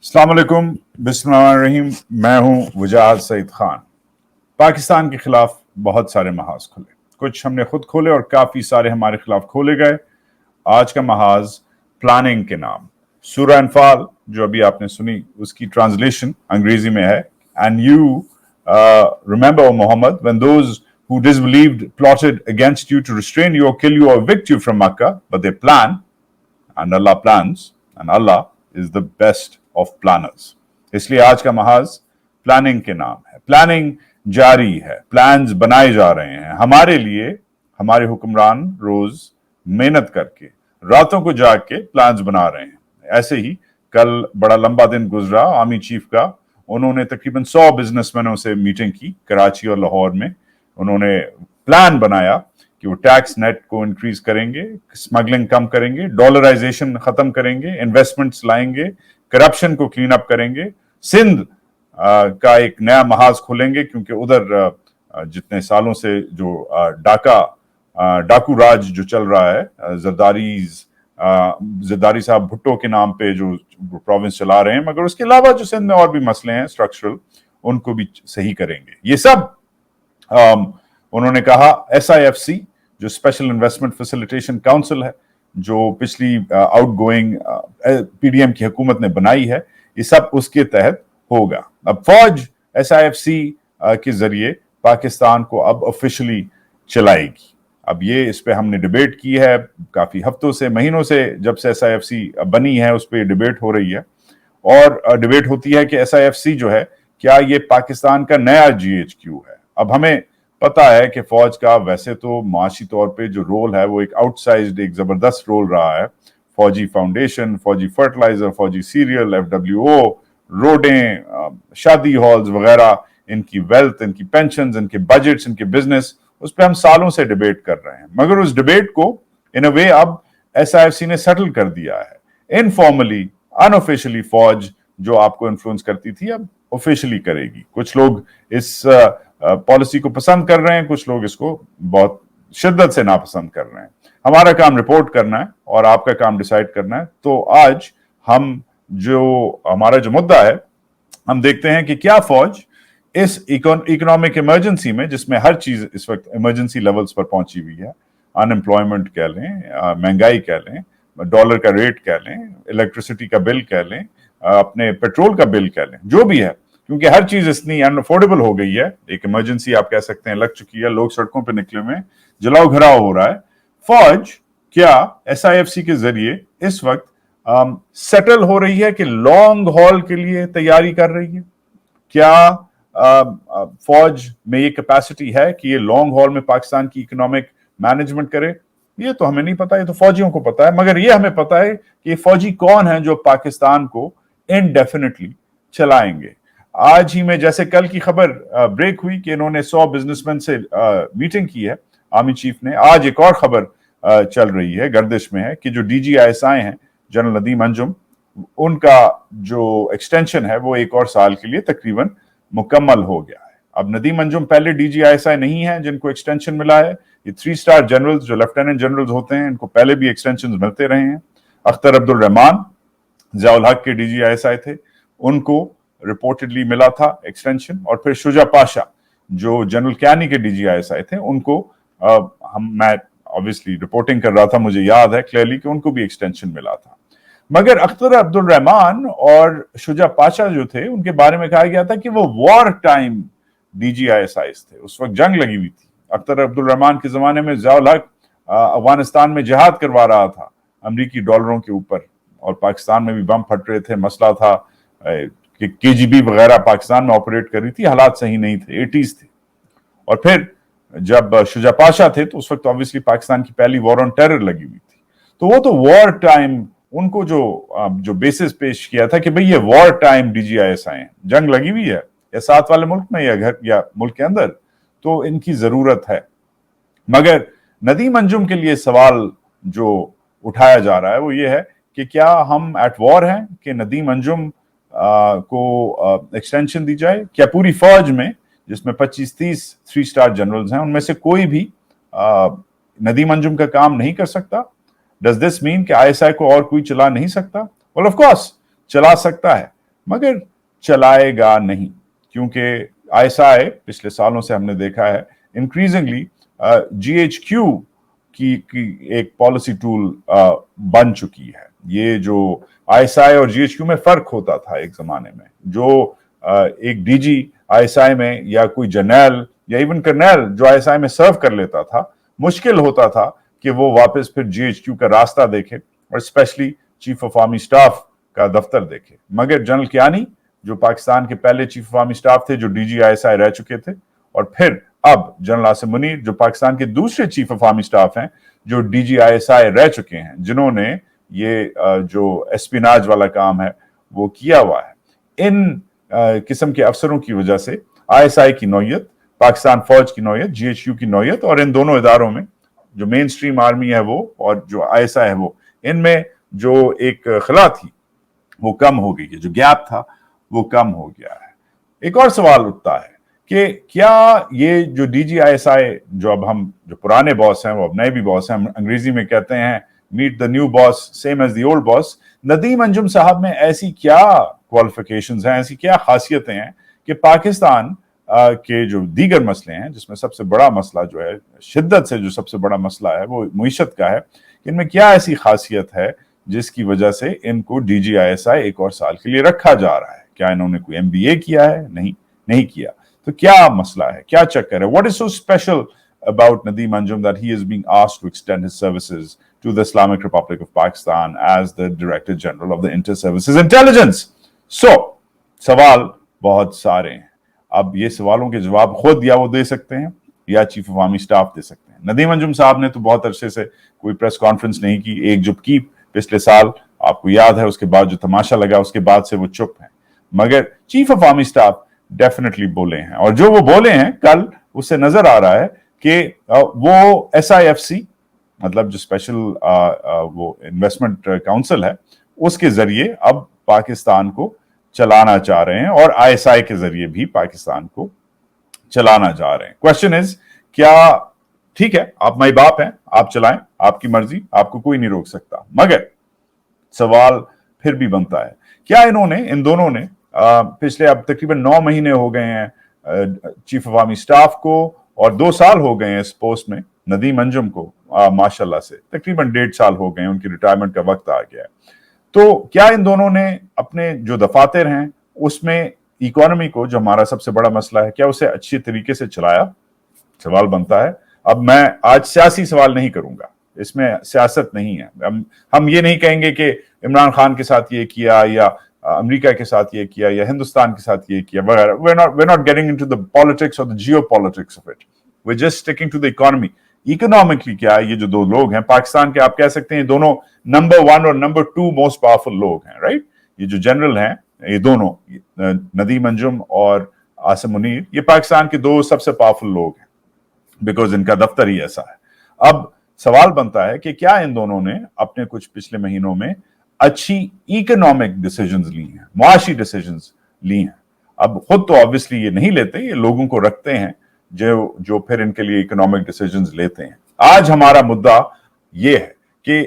अस्सलाम वालेकुम, बिस्मिल्लाहिर्रहमानिर्रहीम। मैं हूं वजाहत सईद खान। पाकिस्तान के खिलाफ बहुत सारे महाज खुले, कुछ हमने खुद खोले और काफी सारे हमारे खिलाफ खोले गए। आज का महाज प्लानिंग के नाम। सूरह अनफाल जो अभी आपने सुनी उसकी ट्रांसलेशन अंग्रेजी में है, and you remember Mohammed when those who disbelieved plotted against you to restrain you or kill you or evict you from Makkah, but they plan and Allah plans and Allah is the best of planners. इसलिए आज का महाज planning के नाम है। Planning जारी है, plans बनाए जा रहे हैं हमारे लिए। हमारे हुक्मरान रोज मेहनत करके रातों को जाग के प्लान्स बना रहे हैं। ऐसे ही कल बड़ा लंबा दिन गुजरा आर्मी चीफ का। उन्होंने तकरीबन 100 बिजनेसमैनों से मीटिंग की कराची और लाहौर में। उन्होंने प्लान बनाया कि वो टैक्स नेट को इंक्रीज करेंगे, स्मगलिंग कम करेंगे, डॉलराइजेशन खत्म करेंगे, इन्वेस्टमेंट्स लाएंगे, करप्शन को क्लीन अप करेंगे, सिंध का एक नया महाज खोलेंगे क्योंकि उधर जितने सालों से जो डाकू राज जो चल रहा है, जरदारी साहब भुट्टो के नाम पे जो प्रोविंस चला रहे हैं, मगर उसके अलावा जो सिंध में और भी मसले हैं स्ट्रक्चरल, उनको भी सही करेंगे। ये सब उन्होंने कहा। SIFC जो स्पेशल इन्वेस्टमेंट फैसिलिटेशन काउंसिल है, जो पिछली आउटगोइंग PDM की हुकूमत ने बनाई है, ये सब उसके तहत होगा। अब फौज SIFC के जरिए पाकिस्तान को अब ऑफिशियली चलाएगी। अब ये इस पे हमने डिबेट की है काफी हफ्तों से, महीनों से, जब से SIFC बनी है उस पर डिबेट हो रही है। और डिबेट होती है कि SIFC जो है क्या ये पाकिस्तान का नया GHQ है। अब हमें पता है कि फौज का वैसे तो माशी तौर पे जो रोल है वो एक आउटसाइज्ड, एक जबरदस्त रोल रहा है। फौजी फाउंडेशन, फौजी फर्टिलाइजर, फौजी सीरियल, FWO, रोडें, शादी हॉल्स वगैरह, इनकी वेल्थ, इनकी पेंशन्स, इनके बजट्स, इनके बिजनेस, उस पर हम सालों से डिबेट कर रहे हैं। मगर उस डिबेट को इन अ वे अब SIFC ने सेटल कर दिया है। इनफॉर्मली, अनऑफिशियली फौज जो आपको इन्फ्लुएंस करती थी अब ऑफिशियली करेगी। कुछ लोग इस पॉलिसी को पसंद कर रहे हैं, कुछ लोग इसको बहुत शिद्दत से नापसंद कर रहे हैं। हमारा काम रिपोर्ट करना है और आपका काम डिसाइड करना है। तो आज हमारा जो मुद्दा है, हम देखते हैं कि क्या फौज इस इकोनॉमिक इमरजेंसी में, जिसमें हर चीज इस वक्त इमरजेंसी लेवल्स पर पहुंची हुई है, अनएम्प्लॉयमेंट कह लें, महंगाई कह लें, डॉलर का रेट कह लें, इलेक्ट्रिसिटी का बिल कह लें, अपने पेट्रोल का बिल कह लें, जो भी है, क्योंकि हर चीज इतनी अनअफोर्डेबल हो गई है, एक इमरजेंसी आप कह सकते हैं लग चुकी है, लोग सड़कों पे निकले हुए, जलाओ घराव हो रहा है। फौज क्या SIFC के जरिए इस वक्त सेटल हो रही है कि लॉन्ग हॉल के लिए तैयारी कर रही है? क्या फौज में ये कैपेसिटी है कि ये लॉन्ग हॉल में पाकिस्तान की इकोनॉमिक मैनेजमेंट करे? ये तो हमें नहीं पता, ये तो फौजियों को पता है। मगर ये हमें पता है कि ये फौजी कौन है जो पाकिस्तान को इनडेफिनेटली चलाएंगे। आज ही में, जैसे कल की खबर ब्रेक हुई कि इन्होंने 100 बिजनेसमैन से मीटिंग की है आर्मी चीफ ने, आज एक और खबर चल रही है, गर्दिश में है, कि जो DGISI हैं जनरल नदीम अंजुम, उनका जो एक्सटेंशन है वो एक और साल के लिए तकरीबन मुकम्मल हो गया है। अब नदीम अंजुम पहले DGISI नहीं है जिनको एक्सटेंशन मिला है। ये 3 स्टार जनरल्स जो लेफ्टिनेंट जनरल्स होते हैं, इनको पहले भी एक्सटेंशन मिलते रहे हैं। अख्तर अब्दुल रहमान ज़ियाउल हक के DGISI थे, उनको रिपोर्टेडली मिला था एक्सटेंशन। और फिर शुजा पाशा जो जनरल कैनी के DGISI थे, उनको मैं ऑब्वियसली रिपोर्टिंग कर रहा था, मुझे याद है क्लियरली कि उनको भी एक्सटेंशन मिला था। मगर अख्तर अब्दुल रहमान और शुजा पाशा जो थे, उनके बारे में कहा गया था कि वो वॉर टाइम DGISI थे, उस वक्त जंग लगी हुई थी। अख्तर अब्दुल रहमान के जमाने में ज़ियाउल हक अफगानिस्तान में जिहाद करवा रहा था अमरीकी डॉलरों के ऊपर, और पाकिस्तान में भी बम फट रहे थे। मसला था कि KGB वगैरह पाकिस्तान में ऑपरेट कर रही थी, हालात सही नहीं थे, 80s थे। और फिर जब शुजा पाशा थे तो उस वक्त ऑब्वियसली पाकिस्तान की पहली वॉर ऑन टेरर लगी हुई थी। तो वो तो वॉर टाइम, उनको जो बेसिस पेश किया था कि भाई ये वॉर टाइम DGISI हैं, जंग लगी हुई है या साथ वाले मुल्क में या घर या मुल्क के अंदर, तो इनकी जरूरत है। मगर नदीम अंजुम के लिए सवाल जो उठाया जा रहा है वो ये है कि क्या हम एट वॉर हैं कि नदीम अंजुम को एक्सटेंशन दी जाए? क्या पूरी फौज में, जिसमें 25-30 3 स्टार जनरल्स हैं, उनमें से कोई भी नदीम अंजुम का काम नहीं कर सकता? डज दिस मीन कि ISI को और कोई चला नहीं सकता? वेल ऑफ कोर्स चला सकता है, मगर चलाएगा नहीं, क्योंकि ISI पिछले सालों से हमने देखा है इंक्रीजिंगली GHQ की एक पॉलिसी टूल बन चुकी है। ये जो ISI और GHQ में फर्क होता था एक जमाने में, जो एक DG ISI में या कोई जनरल या इवन कर्नल जो ISI में सर्व कर लेता था, मुश्किल होता था कि वो वापस फिर GHQ का रास्ता देखे और specially chief of army staff का दफ्तर देखे। मगर जनरल कियानी जो पाकिस्तान के पहले चीफ ऑफ आर्मी स्टाफ थे, जो DG ISI रह चुके थे, और फिर अब जनरल आसिम मुनीर जो पाकिस्तान के दूसरे चीफ ऑफ आर्मी स्टाफ हैं, जो DG ISI रह चुके हैं, जिन्होंने ये जो एस्पिनाज वाला काम है वो किया हुआ है। इन किस्म के अफसरों की वजह से ISI की नौयत, पाकिस्तान फौज की नौयत, GHQ की नौयत, और इन दोनों इदारों में जो मेन स्ट्रीम आर्मी है वो और जो ISI है वो, इनमें जो एक खला थी वो कम हो गई है, जो गैप था वो कम हो गया है। एक और सवाल उठता है कि क्या ये जो DG ISI, जो अब हम जो पुराने बॉस हैं वो अब नए भी बॉस हैं, हम अंग्रेजी में कहते हैं meet the new boss same as the old boss, Nadeem Anjum Sahib में ऐसी क्या क्वालिफिकेशंस हैं, ऐसी क्या खासियतें हैं कि पाकिस्तान के जो दीगर मसले हैं, जिसमें सबसे बड़ा मसला जो है, शिद्दत से जो सबसे बड़ा मसला है वो मुईशत का है, इनमें क्या ऐसी खासियत है जिसकी वजह से इनको DG ISI एक और साल के लिए रखा जा रहा है? क्या इन्होंने कोई MBA किया है? नहीं किया। तो क्या मसला है, क्या चक्कर है? What is so special about Nadeem Anjum that he is being asked to extend his services to the Islamic Republic of Pakistan as the Director General of the Inter-Services Intelligence? So, सवाल बहुत सारे हैं। अब ये सवालों के जवाब खुद या वो दे सकते हैं या चीफ ऑफ आर्मी स्टाफ दे सकते हैं। नदीम अंजुम साहब ने तो बहुत अरसे से कोई प्रेस कॉन्फ्रेंस नहीं की, एक जब की पिछले साल, आपको याद है, उसके बाद जो तमाशा लगा उसके बाद से वो चुप हैं। मगर chief of army staff definitely बोले हैं, और जो वो बोले हैं कल, उससे नजर आ रहा है कि वो SIFC, मतलब जो स्पेशल वो इन्वेस्टमेंट काउंसिल है, उसके जरिए अब पाकिस्तान को चलाना चाह रहे हैं और ISI के जरिए भी पाकिस्तान को चलाना चाह रहे हैं। क्वेश्चन इज, क्या ठीक है, आप माई बाप हैं, आप चलाएं, आपकी मर्जी, आपको कोई नहीं रोक सकता। मगर सवाल फिर भी बनता है, क्या इन दोनों ने पिछले अब तकरीबन 9 महीने हो गए हैं चीफ ऑफ आर्मी स्टाफ को, और 2 साल हो गए हैं इस पोस्ट में नदीम अंजुम को, माशाल्लाह से तकरीबन 1.5 साल हो गए, उनकी रिटायरमेंट का वक्त आ गया है। तो क्या इन दोनों ने अपने जो दफातर हैं उसमें इकोनॉमी को, जो हमारा सबसे बड़ा मसला है, क्या उसे अच्छी तरीके से चलाया? सवाल बनता है। अब मैं आज सियासी सवाल नहीं करूंगा, इसमें सियासत नहीं है। हम ये नहीं कहेंगे कि इमरान खान के साथ ये किया या अमेरिका के साथ ये किया या हिंदुस्तान के साथ ये किया वगैरह। we're not getting into the politics or the geopolitics of it. We're just sticking to the economy. Economically क्या है, ये जो 2 लोग हैं पाकिस्तान के, आप कह सकते हैं दोनों नंबर 1 और नंबर 2 मोस्ट पावरफुल लोग हैं, राइट? ये जो जनरल हैं, ये दोनों, नदीम अंजुम और आसिम मुनीर, ये पाकिस्तान के 2 सबसे पावरफुल लोग हैं, बिकॉज इनका दफ्तर ही ऐसा है। अब सवाल बनता है कि क्या इन दोनों ने अपने कुछ पिछले महीनों में अच्छी इकोनॉमिक डिसीजंस ली हैं, मुआशी डिसीजंस ली हैं? अब खुद तो ऑब्वियसली ये नहीं लेते, ये लोगों को रखते हैं जो फिर इनके लिए इकोनॉमिक डिसीजंस लेते हैं। आज हमारा मुद्दा ये है कि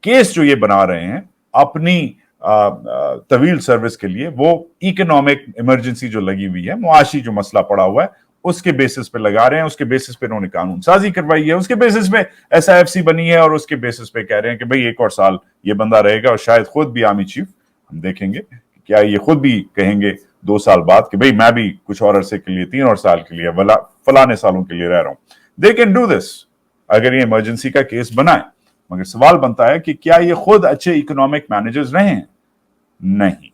केस जो ये बना रहे हैं अपनी तवील सर्विस के लिए, वो इकोनॉमिक इमरजेंसी जो लगी हुई है, मुआशी जो मसला पड़ा हुआ है, उसके बेसिस पे लगा रहे हैं, उसके बेसिस पे इन्होंने कानून साजी करवाई है, उसके बेसिस पे SIFC बनी है, और उसके बेसिस पे कह रहे हैं कि भाई 1 और साल ये बंदा रहेगा, और शायद खुद भी आर्मी चीफ, हम देखेंगे क्या ये खुद भी कहेंगे 2 साल बाद कि भाई मैं भी कुछ और अरसे के लिए, 3 और साल के लिए, फलाने सालों के लिए रह रहा हूं। दे कैन डू दिस अगर ये इमरजेंसी का केस बनाए। मगर सवाल बनता है कि क्या ये खुद अच्छे इकोनॉमिक मैनेजर्स रहे हैं? नहीं।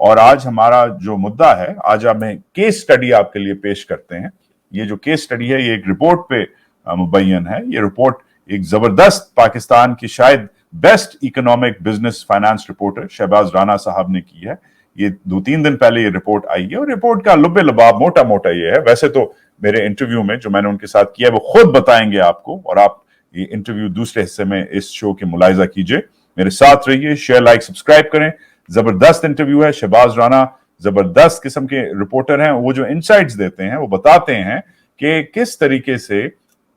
और आज हमारा जो मुद्दा है, आज हमें केस स्टडी आपके लिए पेश करते हैं। ये जो केस स्टडी है ये एक रिपोर्ट पे मुबैन है। ये रिपोर्ट एक जबरदस्त, पाकिस्तान की शायद best economic business finance reporter Shahbaz Rana Sahib ने की है। ये 2-3 दिन पहले ये रिपोर्ट आई है, और रिपोर्ट का लुब्बे लबाब मोटा मोटा ये है। वैसे तो मेरे इंटरव्यू में जो मैंने उनके साथ किया वो खुद बताएंगे आपको, और आप ये इंटरव्यू दूसरे हिस्से में इस शो के मुलाहिजा कीजिए। मेरे साथ रहिए, शेयर, लाइक, सब्सक्राइब करें। जबरदस्त इंटरव्यू है। शहबाज राना जबरदस्त किस्म के रिपोर्टर हैं। वो जो इनसाइट्स देते हैं वो बताते हैं कि किस तरीके से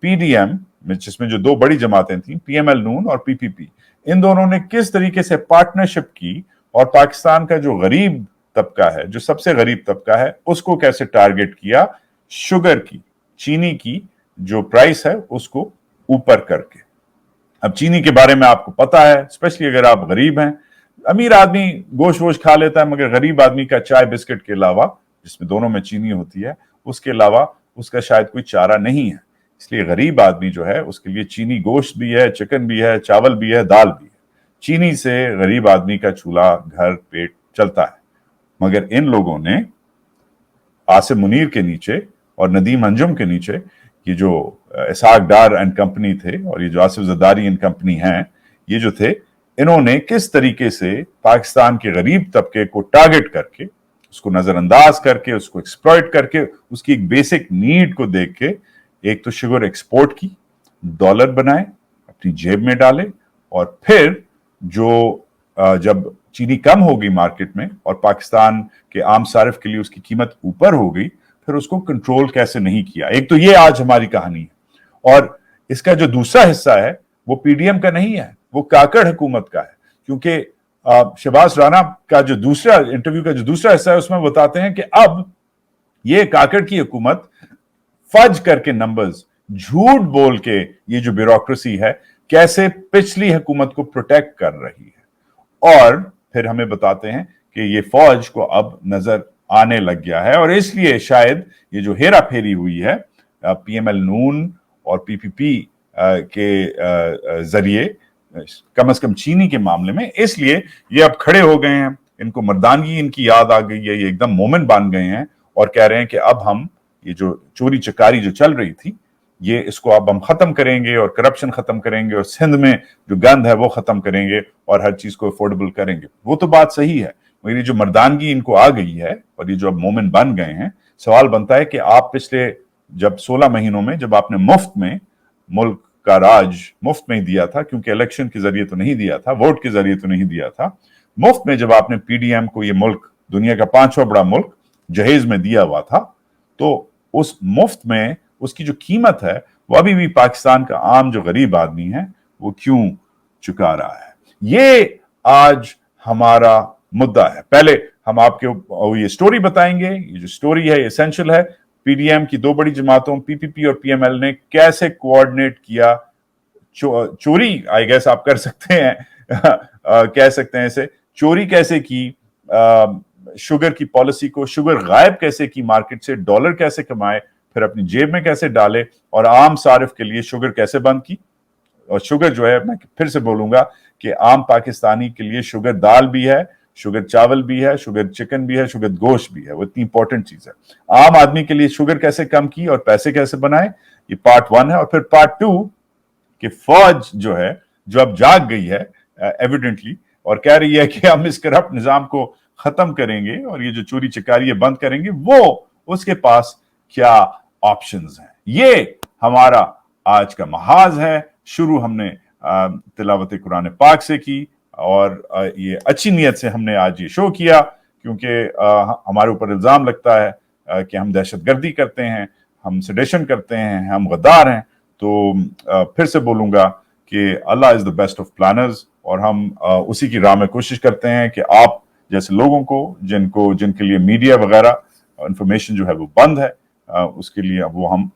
PDM, जिसमें जो 2 बड़ी जमातें थी, PML नून और PPP, इन दोनों ने किस तरीके से पार्टनरशिप की और पाकिस्तान का जो गरीब तबका है, जो सबसे गरीब तबका है, उसको कैसे टारगेट किया, शुगर की, चीनी की जो प्राइस है उसको ऊपर करके। अब चीनी के बारे में आपको पता है, स्पेशली अगर आप गरीब हैं, अमीर आदमी गोश्त वोश खा लेता है, मगर गरीब आदमी का चाय बिस्किट के अलावा, जिसमें दोनों में चीनी होती है, उसके अलावा उसका शायद कोई चारा नहीं है। इसलिए गरीब आदमी जो है उसके लिए चीनी गोश्त भी है, चिकन भी है, चावल भी है, दाल भी है। चीनी से गरीब आदमी का चूल्हा, घर, पेट चलता है। मगर इन लोगों ने आसिम मुनीर के नीचे और नदीम अंजुम के नीचे, ये जो इसहाक डार एंड कंपनी थे और ये जो आसिफ जरदारी एंड कंपनी हैं, ये जो थे, इन्होंने किस तरीके से पाकिस्तान के गरीब तबके को टारगेट करके, उसको नजरअंदाज करके, उसको एक्सप्लॉइट करके, उसकी एक बेसिक नीड को देख के एक तो शुगर एक्सपोर्ट की, डॉलर बनाए, अपनी जेब में डाले, और फिर जो जब चीनी कम हो गई मार्केट में और पाकिस्तान के आम सारिफ के लिए उसकी कीमत ऊपर हो गई, फिर उसको कंट्रोल कैसे नहीं किया। एक तो ये आज हमारी कहानी है। और इसका जो दूसरा हिस्सा है वो पीडीएम का नहीं है, वो काकड़ हुकूमत का है। क्योंकि शहबाज राना का जो दूसरा इंटरव्यू का जो दूसरा हिस्सा है उसमें बताते हैं कि अब ये काकड़ की हुकूमत फज करके नंबर्स, झूठ बोल के ये जो ब्यूरोक्रेसी है, कैसे पिछली हुकूमत को प्रोटेक्ट कर रही है। और फिर हमें बताते हैं कि ये फौज को अब नजर आने लग गया है, और इसलिए शायद ये जो हेरा फेरी हुई है पीएमएल नून और पीपीपी के जरिए, कम से कम चीनी के मामले में, इसलिए ये अब खड़े हो गए हैं, इनको मर्दानगी इनकी याद आ गई है, ये एकदम मोमेंट बन गए हैं और कह रहे हैं कि अब हम ये जो चोरी चकारी जो चल रही थी, ये इसको अब हम खत्म करेंगे और करप्शन खत्म करेंगे और सिंध में जो गंद है वो खत्म करेंगे और हर चीज को अफोर्डेबल करेंगे। वो तो बात सही है, मगर ये जो मर्दानगी इनको आ गई है और ये जो अब मोमेंट बन गए हैं, सवाल बनता है कि आप पिछले जब 16 महीनों में जब आपने मुफ्त में मुल्क का राज मुफ्त में ही दिया था, क्योंकि इलेक्शन के जरिए तो नहीं दिया था, वोट के जरिए तो नहीं दिया था, मुफ्त में जब आपने पीडीएम को ये मुल्क, दुनिया का 5वां बड़ा मुल्क, जहेज में दिया हुआ था, तो उस मुफ्त में उसकी जो कीमत है वो अभी भी पाकिस्तान का आम जो गरीब आदमी है वो क्यों चुका रहा है। ये आज हमारा मुद्दा है। पहले हम आपके ये स्टोरी बताएंगे। ये जो स्टोरी है एसेंशियल है। पीडीएम की दो बड़ी जमातों पीपीपी और पीएमएल ने कैसे कोऑर्डिनेट किया चोरी, आई गेस आप कर सकते हैं कह सकते हैं इसे, चोरी कैसे की शुगर की पॉलिसी को, शुगर गायब कैसे की मार्केट से, डॉलर कैसे कमाए, फिर अपनी जेब में कैसे डाले, और आम सारिफ के लिए शुगर कैसे बंद की। और शुगर जो है, मैं फिर से बोलूंगा कि आम पाकिस्तानी के लिए शुगर दाल भी है, शुगर चावल भी है, शुगर चिकन भी है, शुगर गोश्त भी है। वो इतनी इंपॉर्टेंट चीज है। आम आदमी के लिए शुगर कैसे कम की और पैसे कैसे बनाए, ये पार्ट 1 है। और फिर पार्ट 2 कि फौज जो है, जो अब जाग गई है एविडेंटली और कह रही है कि हम इस करप्ट निजाम को खत्म करेंगे और ये जो चोरी चकारी बंद करेंगे, वो उसके पास क्या ऑप्शंस हैं। ये हमारा आज का महाज है। शुरू हमने तिलावत कुरान पाक से की और ये अच्छी नीयत से हमने आज ये शो किया, क्योंकि हमारे ऊपर इल्जाम लगता है कि हम दहशतगर्दी करते हैं, हम सेडेशन करते हैं, हम गद्दार हैं। तो फिर से बोलूंगा कि अल्लाह is the best of planners, और हम उसी की राह में कोशिश करते हैं कि आप जैसे लोगों को, जिनके लिए मीडिया वगैरह इंफॉर्मेशन जो है वो बंद है, उसके लिए वो हम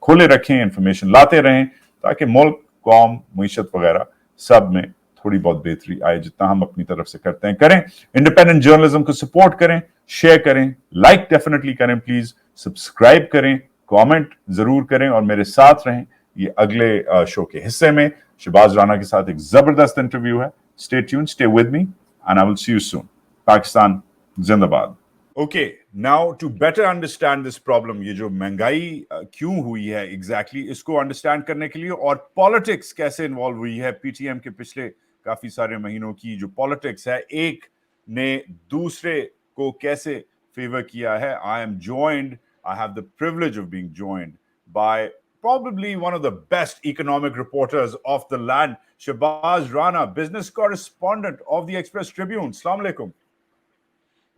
खोले रखें, इंफॉर्मेशन लाते रहें, ताकि मुल्क, कौम, मईशत वगैरह सब में थोड़ी बहुत बेहतरी आए। जितना हम अपनी तरफ से करते हैं करें। इंडिपेंडेंट जर्नलिज्म को सपोर्ट करें, शेयर करें, लाइक डेफिनेटली करें, प्लीज सब्सक्राइब करें, कमेंट जरूर करें और मेरे साथ रहें ये अगले शो के हिस्से में। शहबाज राना के साथ एक जबरदस्त इंटरव्यू है। Stay tuned, stay with me and I will see you soon. Pakistan जिंदाबाद। Okay, now to better understand this problem, ये जो महंगाई क्यों हुई है एग्जैक्टली, इसको अंडरस्टैंड करने के लिए, और पॉलिटिक्स कैसे इन्वॉल्व हुई है, पीटीएम के पिछले काफी सारे महीनों की जो पॉलिटिक्स है, एक ने दूसरे को कैसे फेवर किया है। I am joined, I have the privilege of being joined by probably one of the best economic reporters of the land, Shahbaz Rana, business correspondent of the Express Tribune. Assalamu alaikum.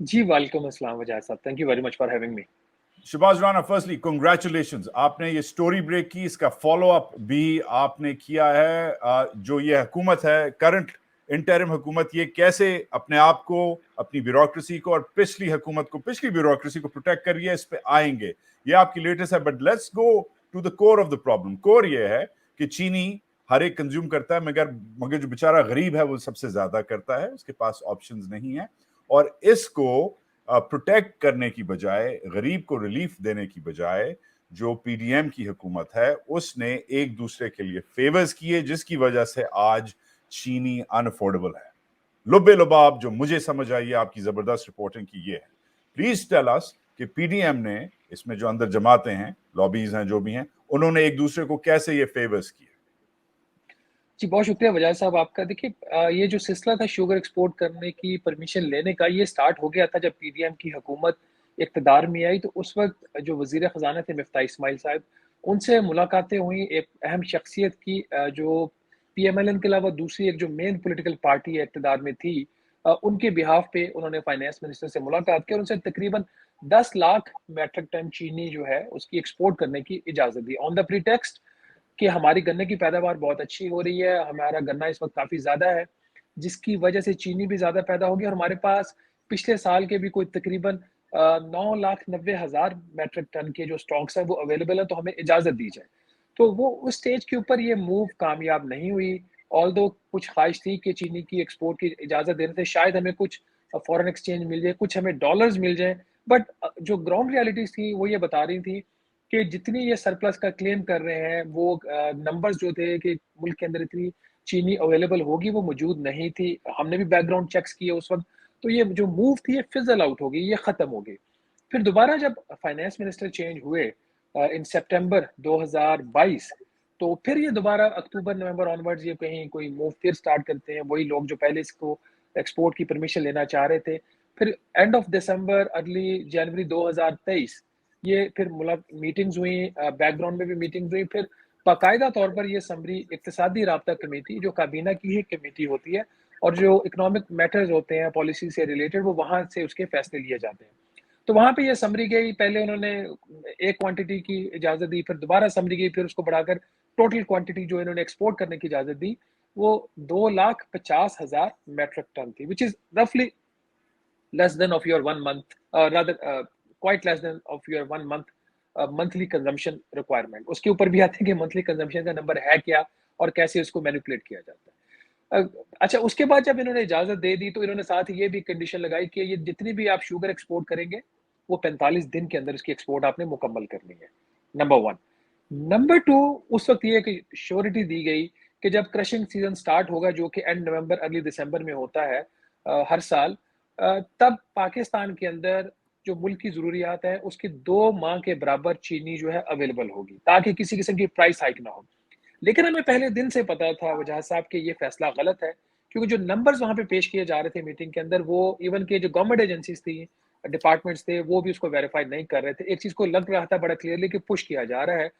जी वालेकुम अस्सलाम वजाद साहब, thank you very much for having me. Shahbaz Rana, firstly congratulations, आपने ये story break की, इसका follow up भी आपने किया है। जो ये हुकूमत है करंट इंटरिम हुकूमत ये कैसे अपने आप को, अपनी ब्यूरोक्रेसी को और पिछली हुकूमत को, पिछली ब्यूरोक्रेसी को प्रोटेक्ट कर रही है, इस पे आएंगे। ये आपकी लेटेस्ट है, but let's go to the core of the problem. Core ये है कि चीनी हर एक कंज्यूम करता है, मगर जो बेचारा गरीब है वो सबसे ज्यादा करता है, उसके पास ऑप्शंस नहीं है। और इसको प्रोटेक्ट करने की बजाय, गरीब को रिलीफ देने की बजाय, जो पीडीएम की हुकूमत है उसने एक दूसरे के लिए फेवर्स किए, जिसकी वजह से आज चीनी अनअफोर्डेबल है। लुबे लुबाब जो मुझे समझ आई है आपकी जबरदस्त रिपोर्टिंग की ये है। प्लीज टेल अस कि पीडीएम ने, इसमें जो अंदर जमातें हैं, लॉबीज हैं, जो भी हैं, उन्होंने एक दूसरे को कैसे ये फेवर्स किए। जी, बहुत शुक्रिया वजाद साहब आपका। देखिए, ये जो सिलसिला था शुगर एक्सपोर्ट करने की परमिशन लेने का, ये स्टार्ट हो गया था जब पीडीएम की हुकूमत इक़्तिदार में आई। तो उस वक्त जो वज़ीर ख़जाना थे मिफ्ताह इस्माइल साहब, उनसे मुलाकातें हुई एक अहम शख्सियत की, जो पीएमएलएन के अलावा दूसरी एक जो मेन पॉलिटिकल पार्टी इक़्तिदार में थी, उनके बिहाफ पे उन्होंने फाइनेंस मिनिस्टर से मुलाकात की और उनसे तकरीबन 10 लाख मेट्रिक टन चीनी जो है उसकी एक्सपोर्ट करने की इजाज़त दी, ऑन द प्रीटेक्स्ट कि हमारी गन्ने की पैदावार बहुत अच्छी हो रही है, हमारा गन्ना इस वक्त काफ़ी ज़्यादा है, जिसकी वजह से चीनी भी ज़्यादा पैदा होगी और हमारे पास पिछले साल के भी कोई तकरीबन 9,90,000 मेट्रिक टन के जो स्टॉक्स हैं वो अवेलेबल है, तो हमें इजाज़त दी जाए। तो वो उस स्टेज के ऊपर ये मूव कामयाब नहीं हुई। ऑल्दो कुछ ख्वाहिश थी कि चीनी की एक्सपोर्ट की इजाज़त देने से शायद हमें कुछ फॉरेन एक्सचेंज मिल जाए, कुछ हमें डॉलर्स मिल जाए, बट जो ग्राउंड रियलिटीज़ थी वो ये बता रही थी कि जितनी ये सरप्लस का क्लेम कर रहे हैं, वो नंबर्स जो थे कि मुल्क के अंदर इतनी चीनी अवेलेबल होगी, वो मौजूद नहीं थी। हमने भी बैकग्राउंड चेक्स किए उस वक्त, तो ये जो मूव थी ये फिजल आउट हो गई, ये ख़त्म हो गई। फिर दोबारा जब फाइनेंस मिनिस्टर चेंज हुए इन सितंबर 2022, तो फिर ये दोबारा अक्टूबर नवंबर ऑनवर्ड्स ये कहीं कोई मूव फिर स्टार्ट करते हैं, वही लोग जो पहले इसको एक्सपोर्ट की परमिशन लेना चाह रहे थे। फिर end of December early January 2023 ये फिर मीटिंग्स हुई, बैकग्राउंड में भी मीटिंग्स हुई। फिर बाकायदा तौर पर ये समरी इक्तिसादी राब्ता कमेटी, जो काबीना की ही कमेटी होती है और जो इकोनॉमिक मैटर्स होते हैं पॉलिसी से रिलेटेड, वो वहाँ से उसके फैसले लिए जाते हैं। तो वहाँ पे ये समरी गई, पहले उन्होंने एक क्वांटिटी की इजाज़त दी, फिर दोबारा समरी गई, फिर उसको बढ़ाकर टोटल क्वांटिटी जो इन्होंने एक्सपोर्ट करने की इजाज़त दी वो 2,50,000 मेट्रिक टन थी, विच इज़ रफली less than of your 1 month, rather quite less than of your 1 month monthly consumption requirement. उसके ऊपर भी आते हैं कि मंथली कंजम्पशन का नंबर है क्या और कैसे उसको मैनिपुलेट किया जाता है। अच्छा, उसके बाद जब इन्होंने इजाज़त दे दी तो इन्होंने साथ ये भी कंडीशन लगाई कि ये जितनी भी आप शुगर एक्सपोर्ट करेंगे वो 45 दिन के अंदर इसकी एक्सपोर्ट आपने मुकम्मल करनी है, नंबर 1। नंबर 2, उस वक्त ये कि श्योरिटी दी गई कि जब क्रशिंग सीजन स्टार्ट होगा, जो कि एंड नवंबर अर्ली दिसंबर में होता है हर साल, तब पाकिस्तान के अंदर जो मुल्क की ज़रूरियात है उसकी 2 माह के बराबर चीनी जो है अवेलेबल होगी, ताकि किसी किस्म की प्राइस हाइक ना हो। लेकिन हमें पहले दिन से पता था वजाहत साहब कि ये फैसला गलत है, क्योंकि जो नंबर्स वहाँ पे पेश किए जा रहे थे मीटिंग के अंदर, वो इवन के जो गवर्नमेंट एजेंसीज थी, डिपार्टमेंट्स थे, वो भी उसको वेरीफाई नहीं कर रहे थे। एक चीज़ को लग रहा था बड़ा क्लियरली कि पुश किया जा रहा है।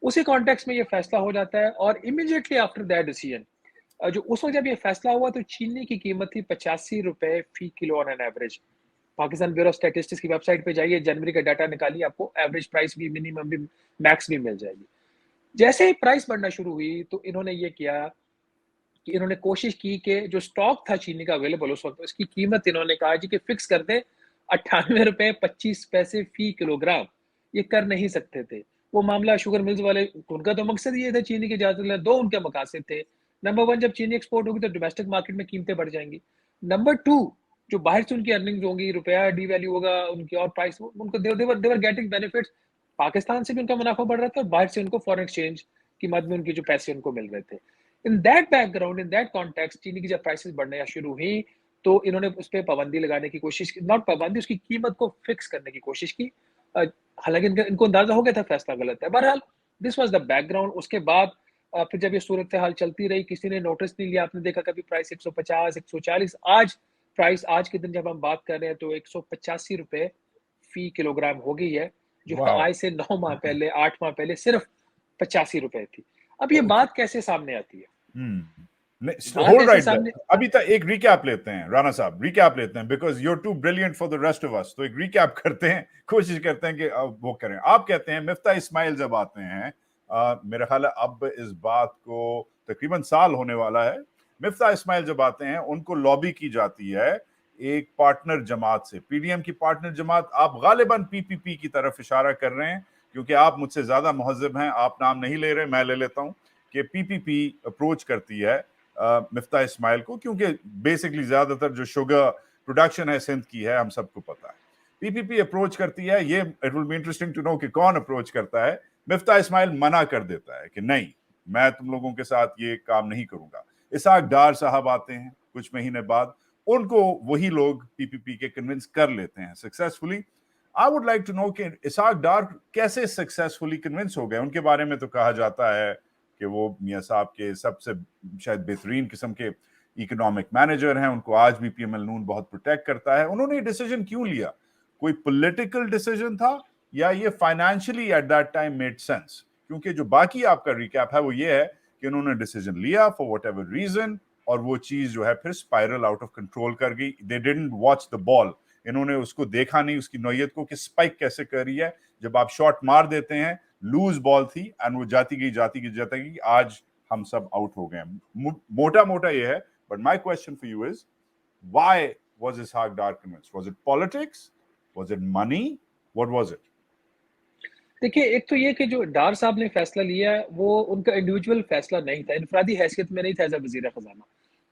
उसी कॉन्टेक्स्ट में ये फैसला हो जाता है और इमीडिएटली आफ्टर दैट डिसीजन, जो उस वक्त जब ये फैसला हुआ तो चीनी की कीमत थी 85 रुपए फी kilo on an average. Pakistan bureau of statistics की वेबसाइट पे जाइए, जनवरी का डाटा निकालिए, आपको एवरेज प्राइस भी, मिनिमम भी, मैक्स भी मिल जाएगी। जैसे ही प्राइस बढ़ना शुरू हुई तो इन्होंने ये किया कि इन्होंने कोशिश की कि जो स्टॉक था चीनी का अवेलेबल उस वक्त, उसकी कीमत इन्होंने कहा जी कि फिक्स कर दें 98 रुपए 25 पैसे फी किलोग्राम। ये कर नहीं सकते थे। वो मामला शुगर मिल्स वाले, उनका तो मकसद ये था चीनी की इजाजत लेना, 2 उनके मकासद थे। नंबर 1, जब चीनी एक्सपोर्ट होगी तो डोमेस्टिक मार्केट में कीमतें बढ़ जाएंगी। नंबर 2, जो बाहर से उनकी अर्निंग्स होंगी, रुपया डीवैल्यू होगा, उनकी और प्राइस, उनको देवर गेटिंग बेनिफिट्स। पाकिस्तान से भी उनका मुनाफा बढ़ रहा था और बाहर से उनको फॉरेन एक्सचेंज की मद में उनके जो पैसे उनको मिल रहे थे। In that background, in that context, चीनी की जब प्राइसेस बढ़ना शुरू हुई तो इन्होंने उस पर पाबंदी लगाने की कोशिश की, नॉट पाबंदी, उसकी कीमत को फिक्स करने की कोशिश की। हालांकि इनको अंदाजा हो गया था फैसला गलत है। बहरहाल दिस वाज द बैकग्राउंड। उसके बाद फिर जब ये सूरत हाल चलती रही, किसी ने नोटिस नहीं लिया। आपने देखा कभी प्राइस 150, 140, आज प्राइस, आज के दिन जब हम बात कर रहे हैं तो 185 रुपए फी किलोग्राम हो गई है, जो आज से 9 माह पहले, 8 माह पहले सिर्फ 85 रुपए थी। अब ये बात कैसे सामने आती है? होल्ड राइट देयर, अभी तक एक रिकैप लेते हैं राणा साहब, रिकैप लेते हैं, because you are too brilliant for the rest of us. तो एक रिकैप करते हैं, कोशिश करते हैं कि वो करें। आप कहते हैं मिफ्ताह इस्माइल जब आते हैं, मेरा ख्याल है अब इस बात को तकरीबन साल होने वाला है मिफ्ता इस्माइल जब आते हैं उनको लॉबी की जाती है एक पार्टनर जमात से, पीडीएम की पार्टनर जमात। आप गालिबन पीपीपी की तरफ इशारा कर रहे हैं, क्योंकि आप मुझसे ज्यादा मुहज्जब हैं, आप नाम नहीं ले रहे, मैं ले लेता हूं कि पीपीपी अप्रोच करती है मिफ्ता इस्माइल को, क्योंकि बेसिकली ज्यादातर जो शुगर प्रोडक्शन है सिंध की है, हम सबको पता है। पीपीपी अप्रोच करती है, ये it will be interesting to know कि कौन अप्रोच करता है। मिफ्ता इस्माइल मना कर देता है कि नहीं, मैं तुम लोगों के साथ ये काम नहीं करूंगा। इसहाक डार साहब आते हैं कुछ महीने बाद, उनको वही लोग पीपीपी के कन्विंस कर लेते हैं successfully. I would like to know कि इसहाक डार कैसे सक्सेसफुली कन्विंस हो गए। उनके बारे में तो कहा जाता है कि वो मियां साहब के सबसे शायद बेहतरीन किस्म के इकोनॉमिक मैनेजर हैं, उनको आज भी पीएमएल नून बहुत प्रोटेक्ट करता है। उन्होंने डिसीजन क्यों लिया? कोई पॉलिटिकल डिसीजन था या ये financially at that time made sense? क्योंकि जो बाकी आपका रिकैप है वो ये है कि उन्होंने डिसीजन लिया फॉर व्हाट एवर रीजन, और वो चीज जो है फिर स्पाइरल आउट ऑफ कंट्रोल कर गई। They didn't watch the ball, इन्होंने उसको देखा नहीं, उसकी नौयत को कि स्पाइक कैसे कर रही है। जब आप शॉट मार देते हैं, लूज बॉल थी एंड वो जाती गई, आज हम सब आउट हो गए। मोटा मोटा ये है। But my question for you is, why was Ishaq Dar convinced? Was it politics? Was it money? What was it? देखिए, एक तो ये कि जो डार साहब ने फैसला लिया वो उनका इंडिविजुअल फैसला नहीं था, इनफरादी हैसियत में नहीं था एज अ वजीर खजाना।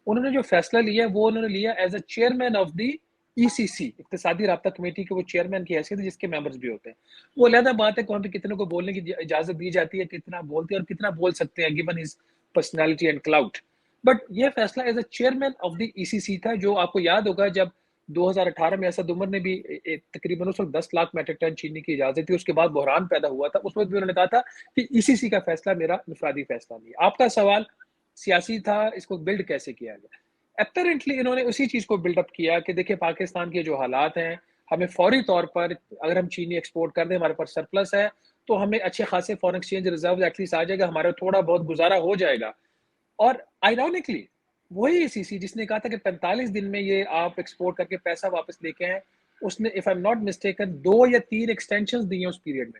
उन्होंने जो फैसला लिया वो उन्होंने लिया as a chairman of the ECC, इक्तिसादी राब्ता कमेटी के वो चेयरमैन की हैसियत है, जिसके मेंबर्स भी होते हैं। वो अलहदा बात है कौन पे कितने को बोलने की इजाजत दी जाती है, कितना बोलते हैं और कितना बोल सकते हैं given his personality and clout. But ये फैसला as a chairman of the ECC था, जो आपको याद होगा जब 2018 में असद उमर ने भी तकरीबन उस वक्त 10 लाख मेट्रिक टन चीनी की इजाजत थी, उसके बाद बहरान पैदा हुआ था। उस वक्त भी उन्होंने कहा था कि ईसीसी का फैसला मेरा इनफरादी फैसला नहीं। आपका सवाल सियासी था, इसको बिल्ड कैसे किया गया? अपरेंटली इन्होंने उसी चीज को बिल्डअप किया कि देखिए पाकिस्तान के जो हालात हैं, हमें फौरी तौर पर अगर हम चीनी एक्सपोर्ट कर दें, हमारे पास सरप्लस है, तो हमें अच्छे खासे फॉरेन एक्सचेंज रिजर्व एटलीस्ट आ जाएगा, हमारा थोड़ा बहुत गुजारा हो जाएगा। और आयरॉनिकली वही ईसीसी जिसने कहा था कि 45 दिन में ये आप एक्सपोर्ट करके पैसा वापस लेके आए, उसने if I am not mistaken 2 या 3 एक्सटेंशंस दी हैं उस पीरियड में।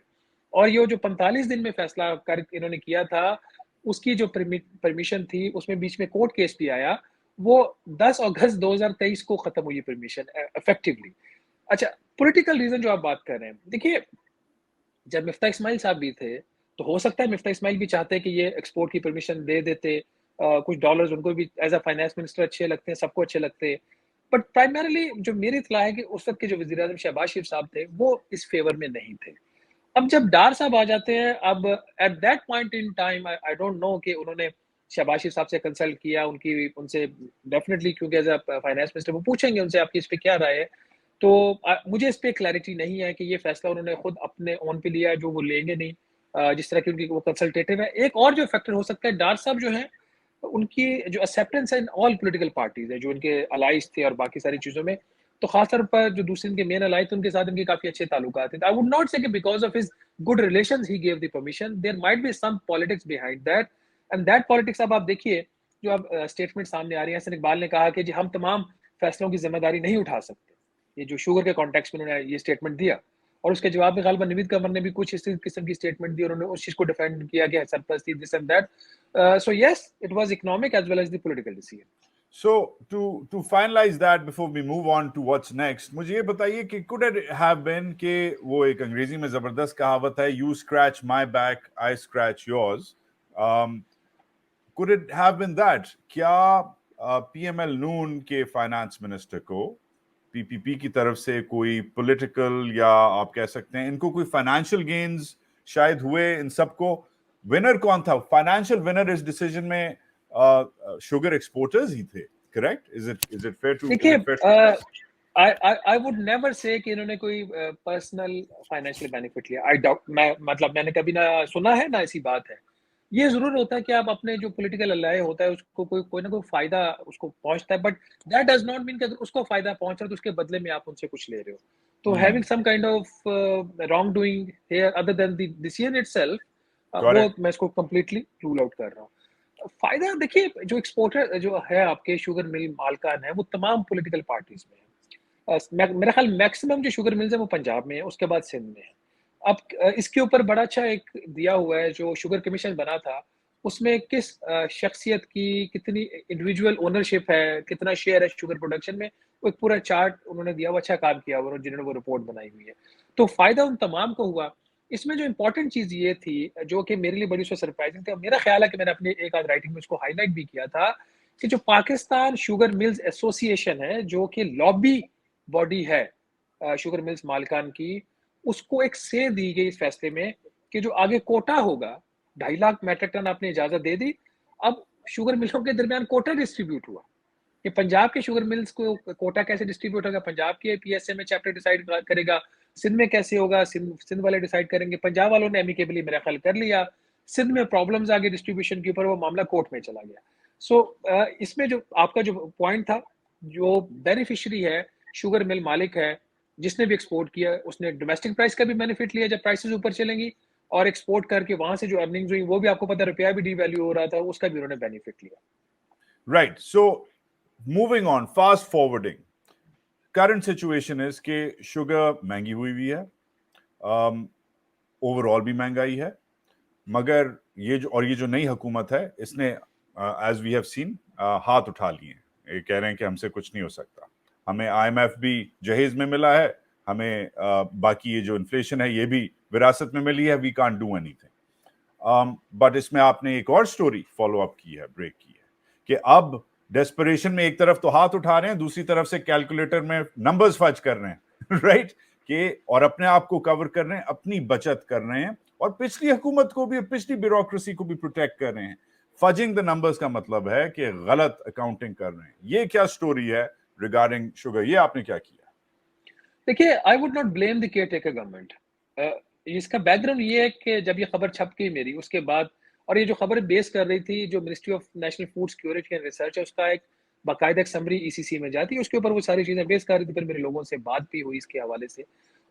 और ये जो 45 दिन में फैसला कर इन्होंने किया था, उसकी जो परमिशन थी उसमें बीच में कोर्ट केस भी आया, वो 10 अगस्त 2023 को खत्म हुई परमिशन इफेक्टिवली। अच्छा, पॉलिटिकल रीजन जो आप बात कर रहे हैं, देखिए जब मिफ्ता इस्माइल साहब भी थे तो हो सकता है मिफ्ता इस्माइल भी चाहते कि ये एक्सपोर्ट की परमिशन दे देते, कुछ डॉलर्स उनको भी एज अ फाइनेंस मिनिस्टर अच्छे लगते हैं, सबको अच्छे लगते हैं। बट प्राइमरली जो मेरी इत्तला है कि उस वक्त के जो वज़ीर आज़म शहबाज शरीफ साहब थे वो इस फेवर में नहीं थे। अब जब डार साहब आ जाते हैं, अब at that point in time I don't know कि उन्होंने शहबाज शरीफ साहब से कंसल्ट किया, उनकी उनसे डेफिनेटली क्योंकि एज अ फाइनेंस मिनिस्टर वो पूछेंगे उनसे आपकी इस पे क्या राय है। तो मुझे इस पे क्लैरिटी नहीं है कि ये फैसला उन्होंने खुद अपने ओन पे लिया है, जो वो लेंगे नहीं, जिस तरह की उनकी वो कंसल्टेटिव है। एक और जो फैक्टर हो सकता है, डार साहब जो हैं उनकी जो एक्सेप्टेंस है इन ऑल पॉलिटिकल पार्टीज है, जो इनके अलाइज थे और बाकी सारी चीज़ों में, तो खासतौर पर जो दूसरे इनके मेन अलाई थे उनके साथ इनके काफ़ी अच्छे ताल्लुकात थे। आई वुड नॉट से कि because of his good relations he give the permission, there might be some politics behind that, and that politics अब आप देखिए जो अब स्टेटमेंट सामने आ रही है। हसन इकबाल ने कहा कि जी हम तमाम फैसलों की जिम्मेदारी नहीं उठा सकते। ये जो शुगर के कॉन्टेक्स्ट में उन्होंने ये स्टेटमेंट दिया, और उसके जवाब में गालिबन नवीद कमर ने भी कुछ इस किस्म की स्टेटमेंट दी, उन्होंने उस चीज़ को डिफेंड किया कि सरप्लस थी, this and that. So yes, it was economic as well as the political decision. So to finalize that before we move on to what's next, मुझे ये बताइए कि could it have been कि वो एक अंग्रेजी में जबरदस्त कहावत है, you scratch my back, I scratch yours. Could it have been that क्या PML नून के फाइनेंस मिनिस्टर को पीपीपी की तरफ से कोई पॉलिटिकल या आप कह सकते हैं इनको कोई फाइनेंशियल गेन्स शायद हुए? इन सबको विनर कौन था? फाइनेंशियल विनर इस डिसीजन में शुगर एक्सपोर्टर्स ही थे, correct? Is it fair to देखिए, I would never say कि इन्होंने कोई पर्सनल फाइनेंशियल बेनिफिट लिया। आई डाउट, मैंने कभी ना सुना है ना ऐसी बात है। ये जरूर होता है कि आप अपने जो पॉलिटिकल अलाय होता है उसको कोई ना कोई फायदा उसको पहुंचता है, but that does not mean कि अगर उसको फायदा पहुंच रहा है तो उसके बदले में आप उनसे कुछ ले रहे हो। तो having some kind of wrongdoing here other than the decision itself, वो मैं इसको कंप्लीटली रूल आउट कर रहा हूँ। फायदा देखिए, जो एक्सपोर्टर जो है आपके शुगर मिल मालकान है वो तमाम पॉलिटिकल पार्टीज में है। मेरा ख्याल मैक्सिमम जो शुगर मिल्स है वो पंजाब में है, उसके बाद सिंध में है। अब इसके ऊपर बड़ा अच्छा एक दिया हुआ है, जो शुगर कमीशन बना था اس میں کس شخصیت کی کتنی انڈیویجول اونرشپ ہے, کتنا شیئر ہے شوگر پروڈکشن میں, وہ ایک پورا چارٹ انہوں نے دیا, وہ اچھا کام کیا جنہوں نے وہ رپورٹ بنائی ہوئی ہے. تو فائدہ ان تمام کو ہوا. اس میں جو امپورٹنٹ چیز یہ تھی جو کہ میرے لیے بڑی سرپرائزنگ تھی, اور میرا خیال ہے کہ میں نے اپنی ایک آدھ رائٹنگ میں اس کو ہائی لائٹ بھی کیا تھا, کہ جو پاکستان شوگر ملز ایسوسی ایشن ہے, جو کہ لابی باڈی ہے شوگر ملز مالکان کی, اس کو ایک سے دی گئی اس فیصلے میں کہ جو آگے کوٹا ہوگا 2.5 لاکھ میٹرک ٹن آپ نے اجازت دے دی. اب شوگر ملوں کے درمیان کوٹا ڈسٹریبیوٹ ہوا کہ پنجاب کے شوگر ملز کو کوٹا کیسے ڈسٹریبیوٹ ہوگا, پنجاب کے پی ایس اے میں چیپٹر ڈیسائیڈ کرے گا, سندھ میں کیسے ہوگا, سندھ والے ڈیسائیڈ کریں گے. پنجاب والوں نے امیکیبلی میرا خیال کر لیا, سندھ میں پرابلمز آگے ڈسٹریبیوشن کے اوپر, وہ معاملہ کورٹ میں چلا گیا. سو اس میں جو آپ کا جو پوائنٹ تھا, جو بینیفیشری ہے شوگر مل مالک ہے, جس نے بھی ایکسپورٹ کیا, اس نے ڈومیسٹک پرائس کا بھی بینیفٹ لیا جب پرائسز اوپر چلیں گی, اور ایکسپورٹ کر کے وہاں سے جو ارننگز ہوئی وہ بھی آپ کو پتہ, روپیہ بھی ڈی ویلیو ہو رہا تھا, اس کا بھی انہوں نے بینیفٹ لیا. Right. So moving on, fast forwarding. Current situation is کہ شوگر مہنگی ہوئی ہے, اوور آل بھی مہنگائی ہے, مگر یہ جو نئی حکومت ہے اس نے ایز وی ہیو سین ہاتھ اٹھا لیے ہیں. یہ کہہ رہے ہیں کہ ہم سے کچھ نہیں ہو سکتا, ہمیں آئی ایم ایف بھی جہیز میں ملا ہے, ہمیں باقی یہ جو انفلیشن ہے یہ بھی وراثت میں ملی ہے, we can't do anything. But اس میں آپ نے ایک اور سٹوری فالو اپ کی ہے, بریک کی ہے, کہ اب ڈیسپریشن میں ایک طرف تو ہاتھ اٹھا رہے ہیں, دوسری طرف سے کیلکولیٹر میں نمبرز فج کر رہے ہیں, رائٹ, کہ اور اپنے آپ کو کور کر رہے ہیں, اپنی بچت کر رہے ہیں, اور پچھلی حکومت کو بھی, پچھلی بیوروکریسی کو بھی پروٹیکٹ کر رہے ہیں. فجنگ دا نمبرز کا مطلب ہے کہ غلط اکاؤنٹنگ کر رہے ہیں. یہ کیا سٹوری ہے ریگارڈنگ شوگر, یہ آپ نے کیا کیا؟ دیکھیے, I would not blame the caretaker government. اس کا بیک گراؤنڈ یہ ہے کہ جب یہ خبر چھپ گئی میری, اس کے بعد, اور یہ جو خبر بیس کر رہی تھی جو ministry of national food security and research ہے, اس کا ایک باقاعدہ ایک سمری ای سی سی میں جاتی ہے, اس کے اوپر وہ ساری چیزیں بیس کر رہی تھی. پھر میرے لوگوں سے بات بھی ہوئی اس کے حوالے سے.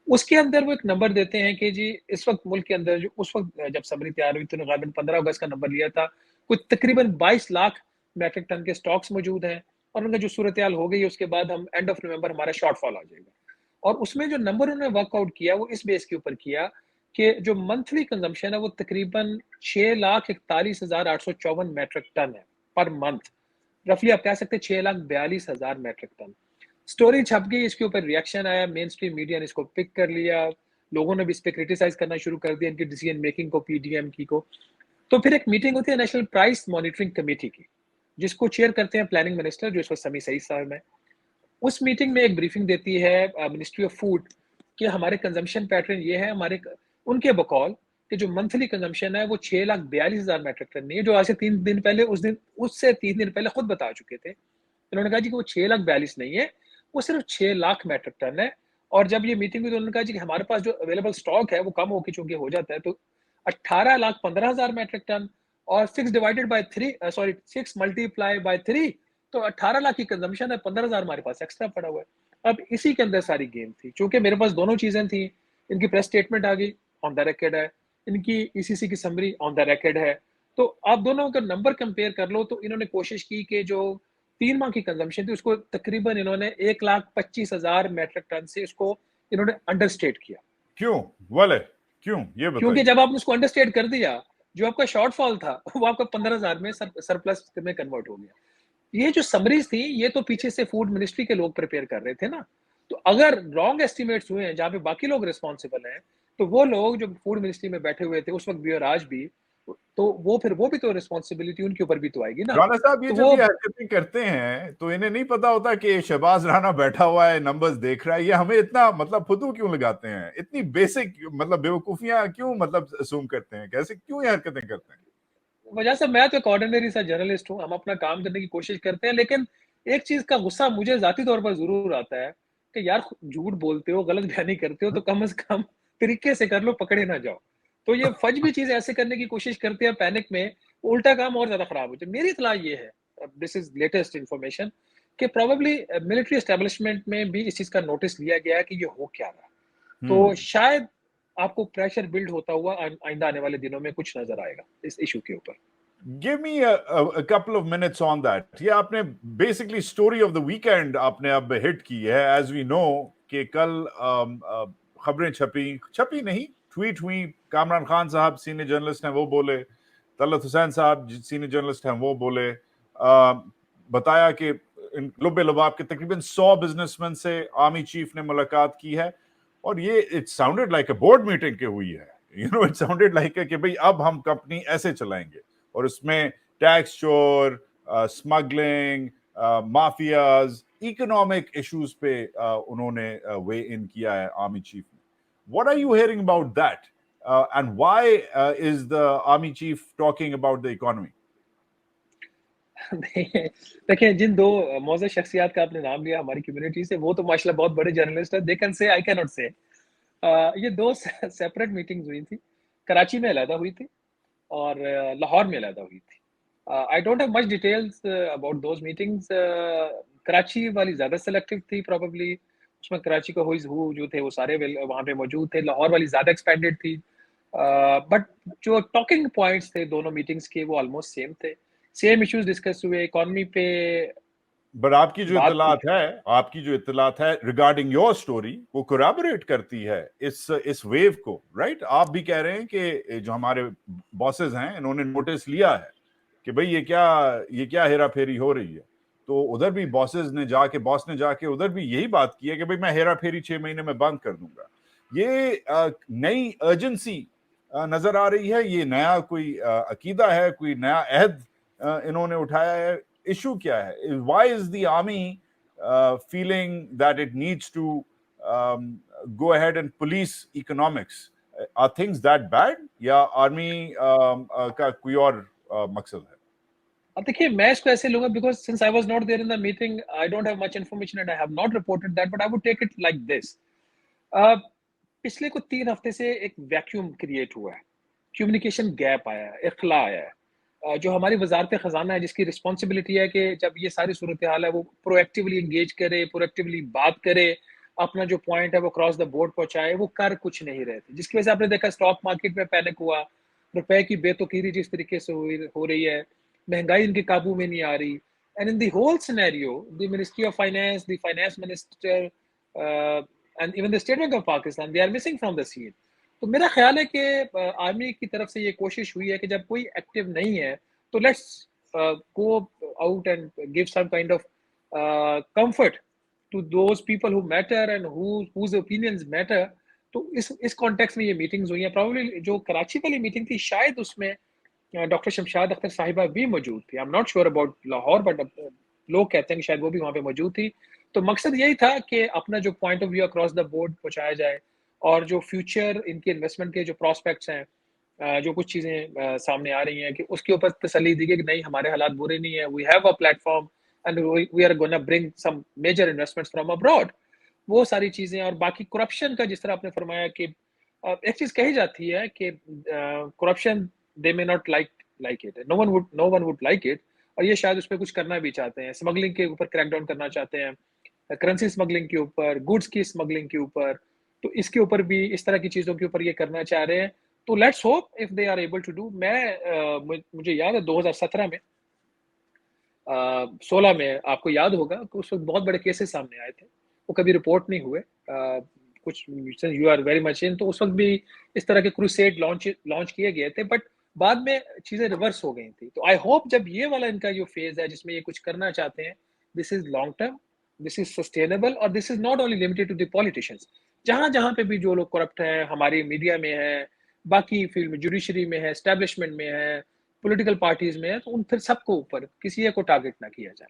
اس کے اندر وہ ایک نمبر دیتے ہیں کہ جی اس وقت ملک کے اندر جو اس وقت جب سمری تیار ہوئی تو غالباً 15 اگست کا نمبر لیا تھا, کچھ تقریباً 22 لاکھ میٹرک ٹن کے سٹاکس موجود ہیں, اور ان کا جو صورتحال ہو گئی اس کے بعد ہم اینڈ آف نومبر ہمارا شارٹ فال آ جائے گا. اور اس میں جو نمبر انہوں نے ورک آؤٹ کیا وہ اس بیس کے اوپر کیا کہ جو منتھلی کنزمپشن ہے وہ تقریباً 6,41,854 میٹرک ٹن ہے پر منتھ. رفلی آپ کہہ سکتے 6,42,000 میٹرک ٹن. سٹوری چھپ گئی, اس کے اوپر ریاکشن آیا, مین سٹریم میڈیا نے اس کو پک کر لیا, لوگوں نے بھی اس پہ کریٹیسائز کرنا شروع کر دیا ان کی ڈیسیژن میکنگ کو, پی ڈی ایم کی کو. تو پھر ایک میٹنگ ہوتی ہے نیشنل پرائس مانیٹرنگ کمیٹی کی, جس کو چیئر کرتے ہیں پلاننگ منسٹر جو اس وقت سمیع سعید صاحب ہیں. اس میٹنگ میں ایک بریفنگ دیتی ہے منسٹری آف فوڈ کہ ہمارے کنزمپشن پیٹرن یہ ہے, ہمارے ان کے بقول کہ جو منتھلی کنزمپشن ہے وہ 6,42,000 میٹرک ٹن نہیں ہے, جو آج سے 3 دن پہلے اس سے 3 دن پہلے خود بتا چکے تھے. انہوں نے کہا جی کہ وہ 6,42,000 نہیں ہے, وہ صرف 6 لاکھ میٹرک ٹن ہے. اور جب یہ میٹنگ ہوئی تو انہوں نے کہا جی کہ ہمارے پاس جو اویلیبل سٹاک ہے وہ کم ہو کے چونکہ ہو جاتا ہے, تو 18,15,000 میٹرک ٹن, اور 6 ڈیوائڈیڈ بائی 3 6 ملٹیپلائی بائی 3 تو 18 لاکھ کی کنزمپشن ہے, 15,000 ہمارے پاس ایکسٹرا پڑا ہوا ہے. اب اسی کے اندر ساری گیم تھی, چونکہ میرے پاس دونوں چیزیں تھیں. ان کی پریس سٹیٹمنٹ آ گئی, آن دا ریکارڈ ہے, ان کی ای سی سی کی سمری آن دا ریکارڈ ہے. تو آپ دونوں کا نمبر کمپیئر کر لو تو انہوں نے کوشش کی کہ جو 3 ماہ کی کنزمپشن تھی اس کو تقریباً انہوں نے 1,25,000 میٹرک ٹن سے اس کو انہوں نے انڈر اسٹیٹ کیا. کیوں والے کیوں یہ بتائیے؟ کیونکہ جب آپ نے اس کو انڈر اسٹیٹ کر دیا, جو آپ کا شارٹ فال تھا وہ آپ کا 15,000 میں سرپلس میں کنورٹ ہو گیا. یہ جو سمریز تھی یہ تو پیچھے سے فوڈ منسٹری کے لوگ پریپیئر کر رہے تھے نا, تو اگر رانگ ایسٹیمیٹس ہوئے ہیں جہاں پہ باقی لوگ ریسپانسبل ہیں, تو وہ لوگ جو فوڈ منسٹری میں بیٹھے ہوئے تھے اس وقت بھی اور آج بھی, تو وہ بھی تو ریسپانسبلٹی ان کے اوپر بھی تو آئے گی نا. رانا صاحب یہ تو جب یہ حرکتیں کرتے ہیں تو انہیں نہیں پتا ہوتا کہ شہباز رانا بیٹھا ہوا ہے, نمبرز دیکھ رہا ہے, یہ ہمیں اتنا مطلب فتو کیوں لگاتے ہیں, اتنی بیسک مطلب بیوقوفیاں کیوں مطلب اسوم کرتے ہیں, کیسے کیوں یہ حرکتیں کرتے ہیں؟ وجہ سے میں تو ایک آرڈینری سا جرنلسٹ ہوں, ہم اپنا کام کرنے کی کوشش کرتے ہیں, لیکن ایک چیز کا غصہ مجھے ذاتی طور پر ضرور آتا ہے کہ یار جھوٹ بولتے ہو, غلط بیانی کرتے ہو تو کم از کم طریقے سے کر لو, پکڑے نہ جاؤ. تو یہ فج بھی چیز ایسے کرنے کی کوشش کرتے ہیں پینک میں, الٹا کام اور زیادہ خراب ہو جائے. میری اطلاع یہ ہے, دس از لیٹسٹ انفارمیشن, کہ پروبیبلی ملٹری اسٹیبلشمنٹ میں بھی اس چیز کا نوٹس لیا گیا ہے کہ یہ ہو کیا رہا. تو شاید آپ کو پریشر بلڈ ہوتا ہوا آئندہ آنے والے دنوں میں کچھ نظر آئے گا اس ایشو کے اوپر. Give me a couple of minutes on that. یہ آپ نے basically story of the weekend آپ نے اب ہٹ کی ہے. ایز وی نو کہ کل خبریں چھپی نہیں, ٹویٹ ہوئی, کامران خان صاحب سینئر جرنلسٹ ہیں وہ بولے तलत हुसैन साहब सीनियर जर्नलिस्ट हैं, वो बोले, बताया कि लुब्बे लुबाब के तकरीबन 100 बिजनेसमैन से आर्मी चीफ ने मुलाकात की है, और ये it sounded like a board meeting के हुई है, इट साउंडेड लाइक कि भाई अब हम कंपनी ऐसे चलाएंगे, और उसमें टैक्स चोर, स्मगलिंग, माफियाज, इकोनॉमिक इश्यूज पे उन्होंने वे इन किया है आर्मी चीफ ने. What are you hearing about that? And why is the army chief talking about the economy? देखिए, जिन दो मौजूद शख्सियत का आपने नाम लिया हमारी कम्युनिटी से, वो तो माशाल्लाह बहुत बड़े जर्नलिस्ट है. They can say, I can not से. ये दो सेपरेट मीटिंग्स हुई थी. कराची में अलहदा हुई थी और लाहौर में अलहदा हुई थी. आई don't have much details about those meetings. Karachi वाली ज़्यादा सेलेक्टिव थी प्रोबेबली. उसमें कराची का हु जो थे वो सारे वहाँ पे मौजूद थे. लाहौर वाली ज़्यादा एक्सपेंडेड थी. बट जो टॉकिंग पॉइंट्स थे दोनों मीटिंग्स के, वो ऑलमोस्ट सेम थे. सेम इश्यूज डिस्कस हुए. इकोनॉमी पे बट आपकी जो इत्तलात है रिगार्डिंग योर स्टोरी, वो कोरैबोरेट करती है इस वेव को, राइट? आप भी कह रहे हैं कि जो हमारे बॉसेस हैं, इन्होंने नोटिस लिया है कि भाई ये क्या हेरा फेरी हो रही है. तो उधर भी बॉस ने जाके उधर भी यही बात की है कि भाई मैं हेरा फेरी 6 महीने में बंद कर दूंगा. ये नई अर्जेंसी नजर आ रही है, ये नया कोई अकीदा है, कोई नया अहद इन्होंने उठाया है. इशू क्या है? Why is the army feeling that it needs to go ahead and police economics? Are things that bad, या आर्मी का कोई और मकसद है? अब देखिए, मैं इसको ऐसे लूंगा because since I was not there in the meeting, I don't have much information and I have not reported that, but I would take it like this. पिछले कुछ 3 हफ्ते से एक वैक्यूम क्रिएट हुआ है. कम्युनिकेशन गैप आया है, इख्ला आया है. जो हमारी वजारत खजाना है, जिसकी रिस्पॉन्सिबिलिटी है कि जब ये सारी सूरत हाल है वो प्रोएक्टिवली इंगेज करे, प्रोएक्टिवली बात करे, अपना जो पॉइंट है वो क्रॉस द बोर्ड पहुंचाए, वो कर कुछ नहीं रहे थे. जिसकी वजह से आपने देखा स्टॉक मार्केट में पैनिक हुआ, रुपए की बेतुकीरी जिस तरीके से हो रही है, महंगाई इनके काबू में नहीं आ रही. And in the whole scenario, the Ministry of Finance, the finance minister and even the State Bank of Pakistan, they are missing from the scene. तो मेरा ख्याल है कि आर्मी की तरफ से ये कोशिश हुई है कि जब कोई एक्टिव नहीं है तो let's go out and give some kind of comfort to those people who matter and whose opinions matter. तो इस कॉन्टेक्स्ट में ये मीटिंग्स हुई हैं. प्रॉब्लली जो कराची वाली मीटिंग थी, शायद उसमें डॉक्टर शमशाद अख्तर साहिबा भी मौजूद थी. I am not sure about Lahore, but लोग कहते हैं कि शायद वो भी वहाँ पे मौजूद थी. तो मकसद यही था कि अपना जो point of view across the board पहुँचाया जाए, और जो फ्यूचर इनके इन्वेस्टमेंट के जो प्रॉस्पेक्ट्स हैं, जो कुछ चीज़ें सामने आ रही हैं, कि उसके ऊपर तसल्ली दी गई कि नहीं, हमारे हालात बुरे नहीं है, we have a platform and we are gonna bring some major investments from abroad. वो सारी चीज़ें. और बाकी करप्शन का जिस तरह आपने फरमाया कि एक चीज़ कही जाती है कि corruption they may not like it, no one would like it, और ये शायद उस पर कुछ करना भी चाहते हैं. स्मगलिंग के ऊपर क्रैकडाउन करना चाहते हैं, करेंसी स्मगलिंग के ऊपर, गुड्स की स्मगलिंग के ऊपर. तो इसके ऊपर भी, इस तरह की चीज़ों के ऊपर ये करना चाह रहे हैं. तो let's hope if they are able to do. मुझे याद है 2017 में 16 में, आपको याद होगा कि उस वक्त बहुत बड़े केसेस सामने आए थे, वो कभी रिपोर्ट नहीं हुए. कुछ you are very much in, तो उस वक्त भी इस तरह के क्रूसेड लॉन्च किए गए थे, बट बाद में चीज़ें रिवर्स हो गई थी. तो आई होप जब ये वाला इनका जो फेज है जिसमें ये कुछ करना चाहते हैं, this is long term, this is sustainable, और this is not only limited to the politicians. जहाँ जहाँ पे भी जो लोग करप्ट हैं, हमारी मीडिया में है, बाकी फील्ड में, जुडिशरी में है, एस्टेब्लिशमेंट में है, पॉलिटिकल पार्टीज में है, तो उन फिर सबको ऊपर किसी एक को टारगेट ना किया जाए.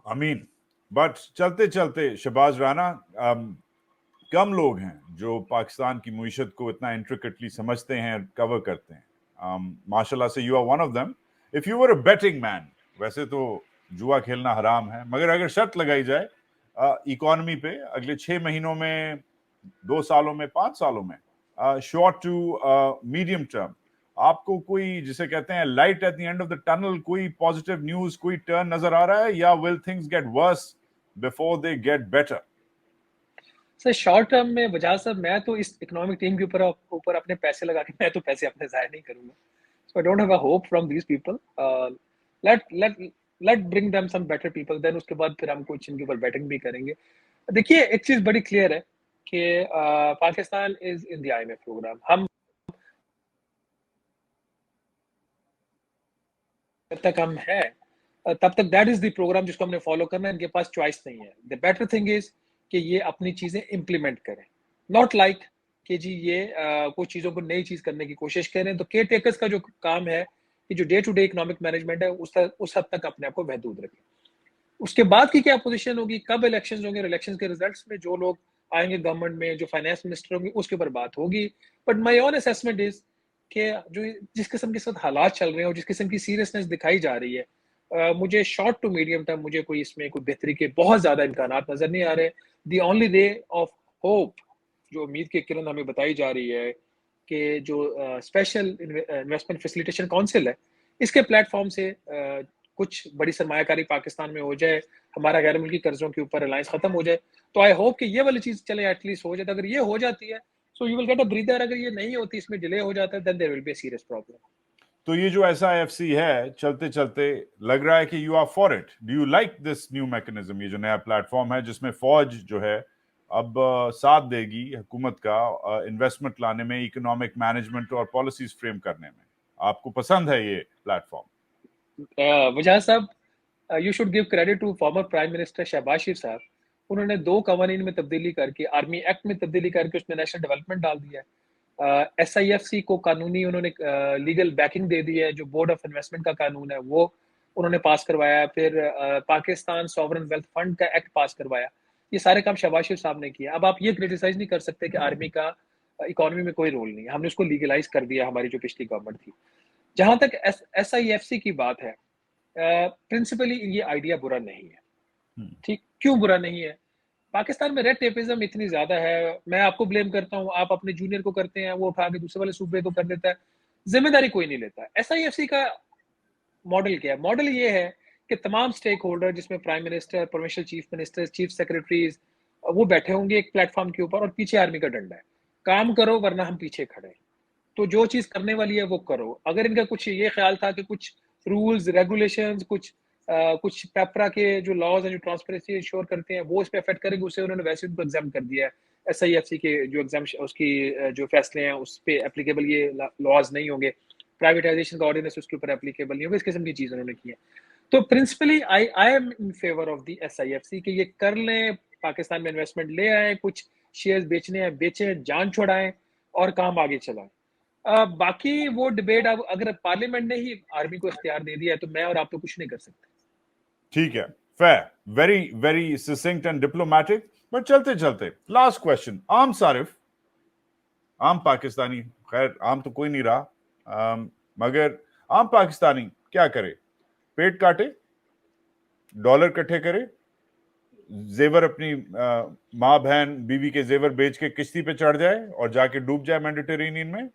अमीन. बट चलते चलते शहबाज राना, कम लोग हैं जो पाकिस्तान की मुईशत को इतना इंट्रिकेटली समझते हैं, कवर करते हैं. माशाल्लाह से you are one of them. If you were a betting man, वैसे तो जुआ खेलना हराम है, मगर अगर शर्त लगाई जाए इकोनॉमी पे अगले 6 महीनों में, 2 सालों में, 5 सालों में, शॉर्ट टू मीडियम टर्म, आपको कोई, जिसे कहते हैं light at the end of the tunnel, कोई पॉजिटिव न्यूज, कोई टर्न नजर आ रहा है, या will things get worse before they get better? Sir, short term में वजह सर, मैं तो इस इकोनॉमिक टीम के ऊपर अपने पैसे लगा के, मैं तो पैसे अपने ज़ाया नहीं करूंगा. So I don't have a hope from these people. Let bring them some better people, then उसके बाद फिर हम कुछ इनके ऊपर बैटिंग भी करेंगे. देखिए, एक चीज़ बड़ी क्लियर है कि Pakistan is in the IMF programme. हम जब तक हम है तब तक दैट इज द प्रोग्राम जिसको हमने फॉलो करना है. इनके पास चॉइस नहीं है. द बेटर थिंग इज कि ये अपनी चीजें इम्प्लीमेंट करें, नॉट लाइक कि जी ये कुछ चीजों को नई चीज करने की कोशिश करें. तो केयर टेकर्स का जो काम है कि जो day to day economic management है उस हद तक अपने आप को महदूद रखें. उसके बाद की क्या पोजीशन होगी, कब इलेक्शंस होंगे, इलेक्शंस के रिजल्ट्स में जो लोग आएंगे गवर्नमेंट में, जो फाइनेंस मिनिस्टर होंगे, उसके ऊपर बात होगी. But my own assessment is कि जो जिस किस्म के साथ हालात चल रहे हैं और जिस किस्म की सीरियसनेस दिखाई जा रही है, मुझे शॉर्ट टू मीडियम टर्म मुझे कोई इसमें कोई बेहतरी के बहुत ज्यादा इम्कानात नजर नहीं आ रहे. The only ray of hope, जो उम्मीद की किरण हमें बताई जा रही है कि जो स्पेशल इन्वेस्टमेंट फैसिलिटेशन काउंसिल है, इसके प्लेटफॉर्म से कुछ बड़ी सरमायाकारी पाकिस्तान में हो जाए, हमारा गैर मुल्की कर्जों के ऊपर रिलायंस खत्म हो जाए. तो आई होप कि ये वाली चीज चले एटलीस्ट हो जाए. अगर ये हो जाती है so you will get a breather. अगर ये नहीं होती, इसमें डिले हो जाता है, then there will be a serious problem. तो ये जो SIFC है, चलते चलते लग रहा है कि you are for it. Do you like this new mechanism, ये जो नया प्लेटफॉर्म है जिसमें फौज जो है अब साथ देगी हुकूमत का इन्वेस्टमेंट लाने में, इकोनॉमिक मैनेजमेंट और पॉलिसीज फ्रेम करने में? आपको पसंद है ये प्लेटफॉर्म? वजह साहब, you should give credit to former prime minister Shehbaz Sharif साहब. उन्होंने 2 कवानीन में तब्दीली करके, आर्मी एक्ट में तब्दीली करके उसमें नेशनल डेवलपमेंट डाल दिया है. SIFC को कानूनी उन्होंने लीगल बैकिंग दे दी है. जो बोर्ड ऑफ इन्वेस्टमेंट का कानून है वो उन्होंने पास करवाया. फिर पाकिस्तान सॉवरन वेल्थ फंड का एक्ट पास करवाया. ये सारे काम शहबाज शरीफ साहब ने किया. अब आप ये क्रिटिसाइज नहीं कर सकते कि आर्मी का इकोनॉमी में कोई रोल नहीं है. हमने उसको लीगलाइज कर दिया, हमारी जो पिछली गवर्नमेंट थी. जहां तक SIFC की बात है, प्रिंसिपली ये आइडिया बुरा नहीं है. ठीक, क्यों बुरा नहीं है? पाकिस्तान में रेड टेपिज्म इतनी ज्यादा है. मैं आपको ब्लेम करता हूँ, आप अपने जूनियर को करते हैं, वो उठा के दूसरे वाले सूबे को कर देता है. जिम्मेदारी कोई नहीं लेता. SIFC का मॉडल क्या है? मॉडल ये है कि तमाम स्टेक होल्डर, जिसमें prime minister, provincial chief minister, chief secretaries, वो बैठे होंगे एक प्लेटफॉर्म के ऊपर और पीछे आर्मी का डंडा है. काम करो वरना हम पीछे खड़े हैं. तो जो चीज करने वाली है वो करो. अगर इनका कुछ ये ख्याल था कि कुछ रूल्स रेगुलेशंस, कुछ पेपरा के जो लॉज हैं जो ट्रांसपेरेंसी इंश्योर करते हैं वो इस पे अफेक्ट करेंगे, उसे उन्होंने वैसे उनको एग्जाम कर दिया है. SIFC के जो एग्जाम उसकी जो फैसले हैं उस पे एप्लीकेबल ये लॉज नहीं होंगे. प्राइवेटाइजेशन का ऑर्डिनेंस उसके ऊपर एप्लीकेबल नहीं होगा. इस किस्म की चीज उन्होंने की है. तो principally I am in favour of the SIFC कि ये कर लें, पाकिस्तान में इन्वेस्टमेंट ले आए, कुछ शेयर्स बेचने हैं बेचें, जान छुड़ाएं और काम आगे चलाएं. बाकी वो डिबेट, अब अगर पार्लियामेंट ने ही आर्मी को इख्तियार दे दिया है तो मैं और आप तो कुछ नहीं कर सकते. ठीक है, fair, very very succinct and diplomatic. But चलते चलते लास्ट क्वेश्चन. आम सारिफ, आम पाकिस्तानी, खैर आम तो कोई नहीं रहा, मगर आम पाकिस्तानी क्या करे? पेट काटे, डॉलर इकट्ठे करे, जेवर अपनी माँ बहन बीवी के जेवर बेच के किश्ती पे चढ़ जाए और जाके डूब जाए मेडिटेरेनियन में,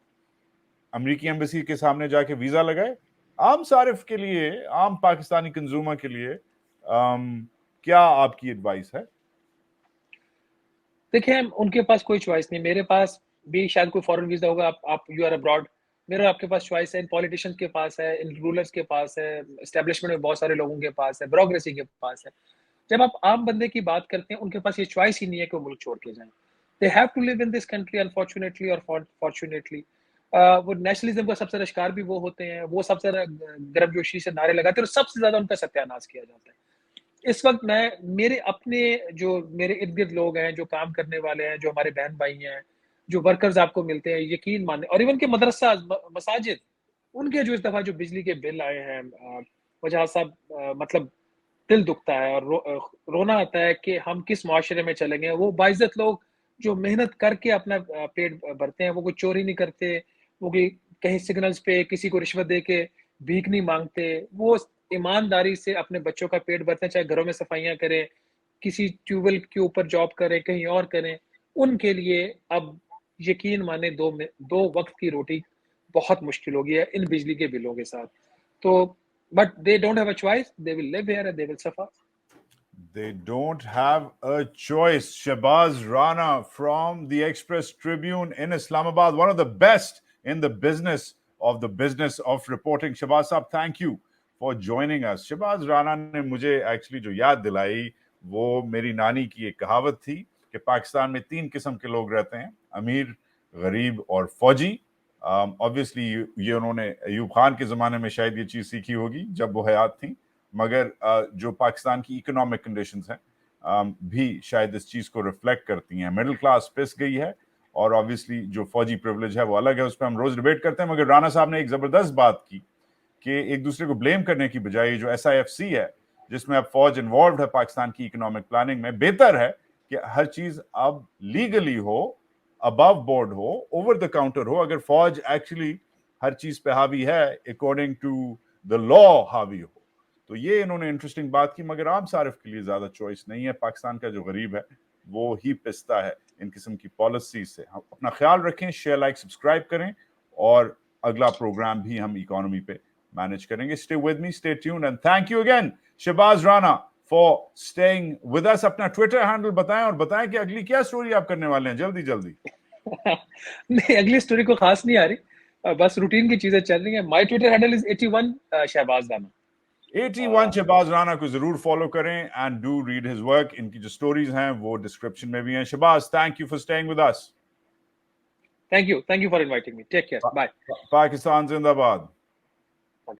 अमेरिकी एम्बेसी के सामने जाके वीजा लगाए? आम सारिफ के लिए, आम पाकिस्तानी कंज्यूमर के लिए क्या आपकी एडवाइस है? देखिए, उनके पास कोई चॉइस नहीं. मेरे पास भी शायद कोई फॉरेन वीजा होगा, आप यू आर अब्रॉड. मेरा आपके पास चॉइस है, इन पॉलिटिशियंस के पास है, इन रूलर्स के पास है, एस्टेब्लिशमेंट में बहुत सारे लोगों के पास है, ब्यूरोक्रेसी के पास है. जब आप आम बंदे की बात करते हैं, उनके पास ये चॉइस ही नहीं है कि वो मुल्क छोड़ के जाएं. They have to live in this country unfortunately और फॉर्चुनेटली. वो नेशनलिज्म का सबसे शिकार भी वो होते हैं. वो सबसे गर्मजोशी से नारे लगाते हैं और सबसे ज्यादा उनका सत्यानाश किया जाता है. इस वक्त मैं मेरे अपने जो मेरे इर्द गिर्द लोग हैं, जो काम करने वाले हैं, जो हमारे बहन भाई हैं, जो वर्कर्स आपको मिलते हैं, यकीन माने, और इवन के मदरसा मसाजिद, उनके जो इस दफा जो बिजली के बिल आए हैं, वजह साहब, मतलब दिल दुखता है और रोना आता है कि हम किस मुआशरे में चलेंगे. वो बाइज्जत लोग जो मेहनत करके अपना पेट भरते हैं, वो कोई चोरी नहीं करते, वो कहीं सिग्नल्स पे किसी को रिश्वत दे के भीख नहीं मांगते. वो ईमानदारी से अपने बच्चों का पेट भरते हैं, चाहे घरों में सफाइयां करें, किसी ट्यूबवेल के ऊपर जॉब करें, कहीं और करें. उनके लिए अब यकीन माने दो वक्त की रोटी बहुत मुश्किल हो गई है इन बिजली के बिलों के साथ. तो but they don't have a choice. They will live here and they will suffer. They don't have a choice. Shahbaz Rana from the Express Tribune in Islamabad, one of the best in the business of reporting. Shahbaz साहब, thank you for joining us. Shahbaz Rana ने मुझे actually जो याद दिलाई वो मेरी नानी की एक कहावत थी कि पाकिस्तान में 3 किस्म के लोग रहते हैं, अमीर, गरीब और फौजी. ऑब्वियसली ये उन्होंने अयूब खान के ज़माने में शायद ये चीज़ सीखी होगी जब वो हयात थी, मगर जो पाकिस्तान की इकोनॉमिक कंडीशंस हैं भी शायद इस चीज़ को रिफ्लेक्ट करती हैं। मिडिल क्लास पिस गई है और ऑब्वियसली जो फौजी प्रिविलेज है वो अलग है, उस पर हम रोज़ डिबेट करते हैं, मगर राना साहब ने एक ज़बरदस्त बात की कि एक दूसरे को ब्लेम करने की बजाय जो SIFC है जिसमें अब फौज इन्वॉल्व है पाकिस्तान की इकोनॉमिक प्लानिंग में, बेहतर है कि हर चीज़ अब लीगली हो, अबव बोर्ड हो, ओवर द काउंटर हो। अगर फौज एक्चुअली हर चीज़ पे हावी है, अकॉर्डिंग टू द लॉ हावी हो, तो ये इन्होंने इंटरेस्टिंग बात की। मगर आम सारिफ के लिए ज़्यादा चॉइस नहीं है। पाकिस्तान का जो गरीब है वो ही पिसता है इन किस्म की पॉलिसी से। हम अपना ख्याल रखें, शेयर, लाइक, सब्सक्राइब करें, और अगला प्रोग्राम भी हम इकोनॉमी पे मैनेज करेंगे। Stay with me, stay tuned, and thank you again, Shahbaz Rana, for staying with us. अपना ट्विटर हैंडल बताएं और बताएं कि अगली क्या स्टोरी आप करने वाले हैं जल्दी जल्दी। नहीं, अगली स्टोरी को खास नहीं आ रही, बस रूटीन की चीजें चल रही हैं। My Twitter handle is 81 Shahbaz Rana. 81 Shahbaz Rana को जरूर फॉलो करें and do read his work. इनकी जो स्टोरीज हैं वो डिस्क्रिप्शन में भी हैं। Shahbaz, thank you for staying with us. Thank you for inviting me. Take care, bye. Pakistan जिंदाबाद।